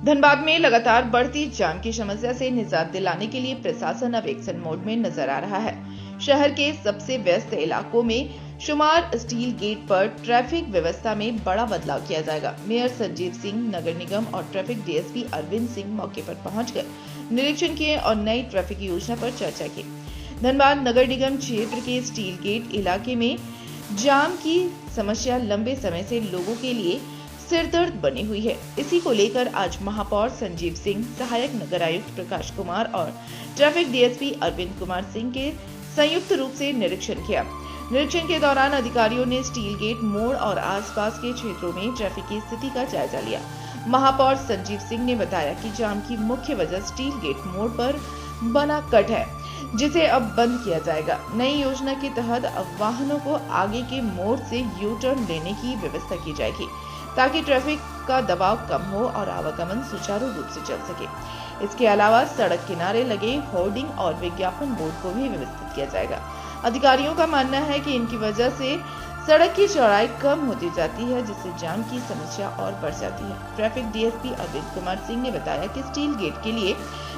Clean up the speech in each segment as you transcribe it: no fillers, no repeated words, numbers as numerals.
धनबाद में लगातार बढ़ती जाम की समस्या से निजात दिलाने के लिए प्रशासन अब एक्शन मोड में नजर आ रहा है। शहर के सबसे व्यस्त इलाकों में शुमार स्टील गेट पर ट्रैफिक व्यवस्था में बड़ा बदलाव किया जाएगा। मेयर संजीव सिंह, नगर निगम और ट्रैफिक डीएसपी अरविंद सिंह मौके पर पहुंचकर निरीक्षण किए और नई ट्रैफिक योजना पर चर्चा की। धनबाद नगर निगम क्षेत्र के स्टील गेट इलाके में जाम की समस्या लंबे समय से लोगों के लिए सिरदर्द बनी हुई है। इसी को लेकर आज महापौर संजीव सिंह, सहायक नगर आयुक्त प्रकाश कुमार और ट्रैफिक डीएसपी अरविंद कुमार सिंह के संयुक्त रूप से निरीक्षण किया। निरीक्षण के दौरान अधिकारियों ने स्टील गेट मोड़ और आसपास के क्षेत्रों में ट्रैफिक की स्थिति का जायजा लिया। महापौर संजीव सिंह ने बताया कि जाम की मुख्य वजह स्टील गेट मोड़ पर बना कट है, जिसे अब बंद किया जाएगा। नई योजना के तहत अब वाहनों को आगे के मोड़ से यू टर्न लेने की व्यवस्था की जाएगी, ताकि ट्रैफिक का दबाव कम हो और आवागमन सुचारू रूप से चल सके। इसके अलावा सड़क किनारे लगे होर्डिंग और विज्ञापन बोर्ड को भी व्यवस्थित किया जाएगा। अधिकारियों का मानना है कि इनकी वजह से सड़क की चौड़ाई कम होती जाती है, जिससे जाम की समस्या और बढ़ जाती है। ट्रैफिक डीएसपी अरविंद कुमार सिंह ने बताया कि स्टील गेट के लिए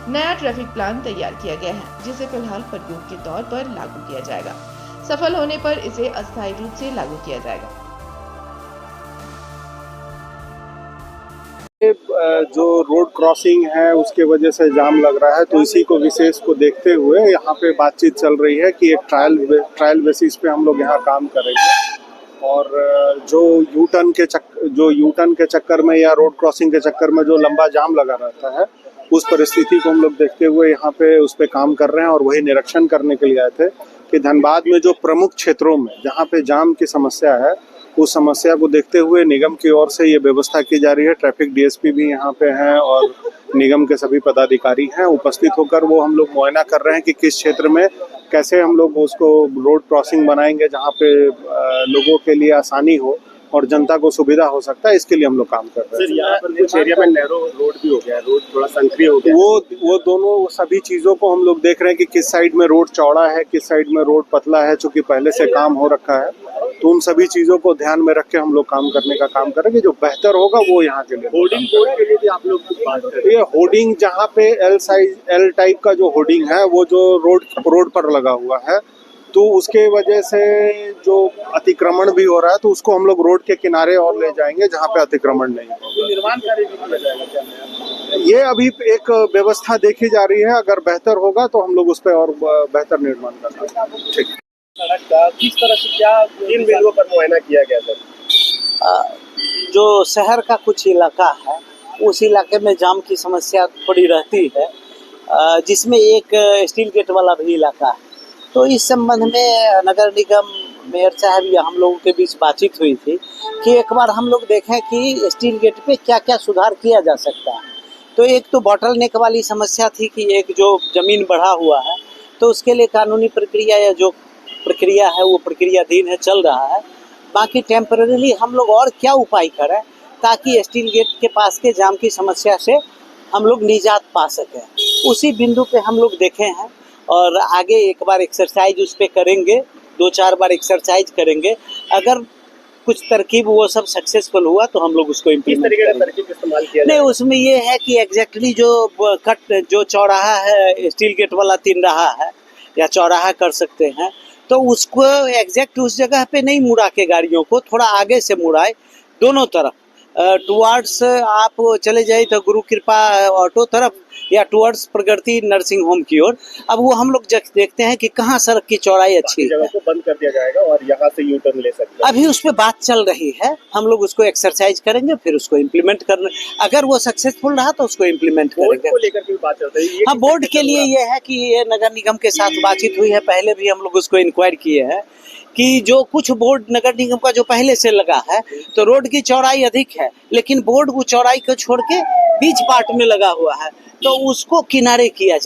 नया ट्रैफिक प्लान तैयार किया गया है, जिसे फिलहाल प्रयोग के तौर पर लागू किया जाएगा। सफल होने पर इसे अस्थायी रूप से लागू किया जाएगा। जो रोड क्रॉसिंग है उसके वजह से जाम लग रहा है, तो इसी को विशेष को देखते हुए यहाँ पे बातचीत चल रही है कि एक ट्रायल बेसिस पे हम लोग यहाँ काम करेंगे और जो यू टर्न के चक्कर में या रोड क्रॉसिंग के चक्कर में जो लंबा जाम लगा रहता है, उस परिस्थिति को हम लोग देखते हुए यहाँ पे उस पे काम कर रहे हैं और वही निरीक्षण करने के लिए आए थे कि धनबाद में जो प्रमुख क्षेत्रों में जहाँ पे जाम की समस्या है, उस समस्या को देखते हुए निगम की ओर से ये व्यवस्था की जा रही है। ट्रैफिक डीएसपी भी यहाँ पे हैं और निगम के सभी पदाधिकारी हैं उपस्थित होकर, वो हम लोग मुआयना कर रहे हैं कि किस क्षेत्र में कैसे हम लोग उसको रोड क्रॉसिंग बनाएंगे जहाँ पे लोगों के लिए आसानी हो और जनता को सुविधा हो सकता है। इसके लिए हम लोग काम कर रहे हैं। सर, यहाँ पर कुछ एरिया में नैरो रोड भी हो गया है, रोड थोड़ा संकरी हो गया। वो दोनों सभी चीज़ों को हम लोग देख रहे हैं कि किस साइड में रोड चौड़ा है, किस साइड में रोड पतला है, चूँकि पहले से काम हो रखा है। तो उन सभी चीज़ों को ध्यान में रख के हम लोग काम करने का काम करेंगे। जो बेहतर होगा वो यहाँ के लिए। होर्डिंग बोर्ड के लिए भी आप लोग बात कर रहे हैं। ये होर्डिंग जहाँ पे एल टाइप का जो होर्डिंग है, वो जो रोड पर लगा हुआ है, तो उसके वजह से जो अतिक्रमण भी हो रहा है, तो उसको हम लोग रोड के किनारे और ले जाएंगे जहाँ पे अतिक्रमण नहीं हो। निर्माण कार्य भी किया जाएगा क्या? ये अभी एक व्यवस्था देखी जा रही है, अगर बेहतर होगा तो हम लोग उस पर और बेहतर निर्माण करना। ठीक। सड़क का किस तरह से क्या किन बिंदुओं पर मुआयना किया गया सर? जो शहर का कुछ इलाका है, उस इलाके में जाम की समस्या थोड़ी रहती है, जिसमें एक स्टील गेट वाला भी इलाका है। तो इस संबंध में नगर निगम, मेयर साहब या हम लोगों के बीच बातचीत हुई थी कि एक बार हम लोग देखें कि स्टील गेट पे क्या क्या सुधार किया जा सकता है। तो एक तो बॉटल नेक वाली समस्या थी कि एक जो ज़मीन बढ़ा हुआ है, तो उसके लिए कानूनी प्रक्रिया या जो प्रक्रिया है वो प्रक्रियाधीन है, चल रहा है। बाकी टेम्परेरी हम लोग और क्या उपाय करें ताकि स्टील गेट के पास के जाम की समस्या से हम लोग निजात पा सकें, उसी बिंदु पे हम लोग देखे हैं और आगे एक बार एक्सरसाइज उस पर करेंगे, 2-4 बार एक्सरसाइज करेंगे। अगर कुछ तरकीब वो सब सक्सेसफुल हुआ तो हम लोग उसको इम्प्लीमेंट करेंगे। तरकीब इस्तेमाल किया नहीं, उसमें ये है कि एग्जैक्टली जो चौराहा है, स्टील गेट वाला 3 रहा है या चौराहा कर सकते हैं, तो उसको एग्जैक्ट उस जगह पे नहीं मुड़ा के गाड़ियों को थोड़ा आगे से मुड़ाए, दोनों तरफ टुवर्ड्स आप चले जाए तो गुरु कृपा ऑटो तरफ या टुवर्ड्स प्रगति नर्सिंग होम की ओर। अब वो हम लोग देखते हैं कि कहाँ सड़क की चौड़ाई अच्छी है, जगह को बंद कर दिया जाएगा और यहाँ से यू टर्न ले सकते हैं। अभी उस पर बात चल रही है। हम लोग उसको एक्सरसाइज करेंगे, फिर उसको इम्प्लीमेंट करने, अगर वो सक्सेसफुल रहा तो उसको इम्प्लीमेंट बोर्ड करेंगे। को लेकर भी बात चल रही है। हाँ, बोर्ड के लिए ये है कि ये नगर निगम के साथ बातचीत हुई है, पहले भी हम लोग उसको इंक्वायर किए हैं कि जो कुछ बोर्ड नगर निगम का जो पहले से लगा है, तो रोड की चौड़ाई अधिक है, लेकिन बोर्ड वो चौड़ाई को छोड़ के बीच पार्ट में लगा हुआ है, तो उसको किनारे किया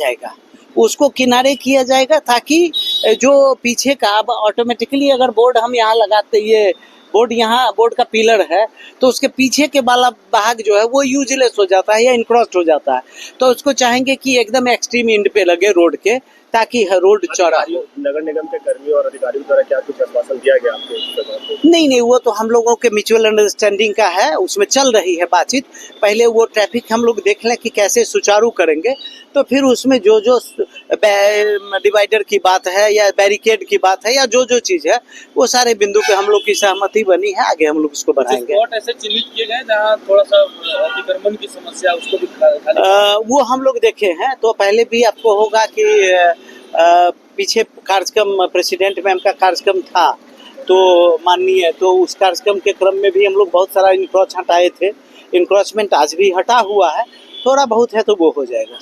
जाएगा ताकि जो पीछे का, अब ऑटोमेटिकली अगर बोर्ड हम यहाँ लगाते, ये बोर्ड का पिलर है, तो उसके पीछे के वाला भाग जो है वो यूजलेस हो जाता है या इनक्रॉस्ड हो जाता है। तो उसको चाहेंगे कि एकदम एक्सट्रीम एंड पे लगे रोड के, ताकि हर रोड चौड़ा हो। नगर निगम के कर्मियों और अधिकारियों द्वारा क्या कुछ आश्वासन दिया गया आपके इस प्रकार को? नहीं, वो तो हम लोगों के म्यूचुअल अंडरस्टैंडिंग का है, उसमें चल रही है बातचीत। पहले वो ट्रैफिक हम लोग देख लें कि कैसे सुचारू करेंगे, तो फिर उसमें जो डिवाइडर की बात है या बैरिकेड की बात है या जो चीज़ है, वो सारे बिंदु पे हम लोग की सहमति बनी है। आगे हम लोग उसको बढ़ाएंगे। स्पॉट ऐसे चिन्हित किए गए जहाँ थोड़ा सा अतिक्रमण की समस्या, उसको भी वो हम लोग देखे हैं। तो पहले भी आपको होगा कि पीछे कार्यक्रम प्रेसिडेंट मैम का कार्यक्रम था, तो माननीय, तो उस कार्यक्रम के क्रम में भी हम लोग बहुत सारा इंक्रोच हटाए थे। इंक्रोचमेंट आज भी हटा हुआ है, थोड़ा बहुत है तो वो हो जाएगा।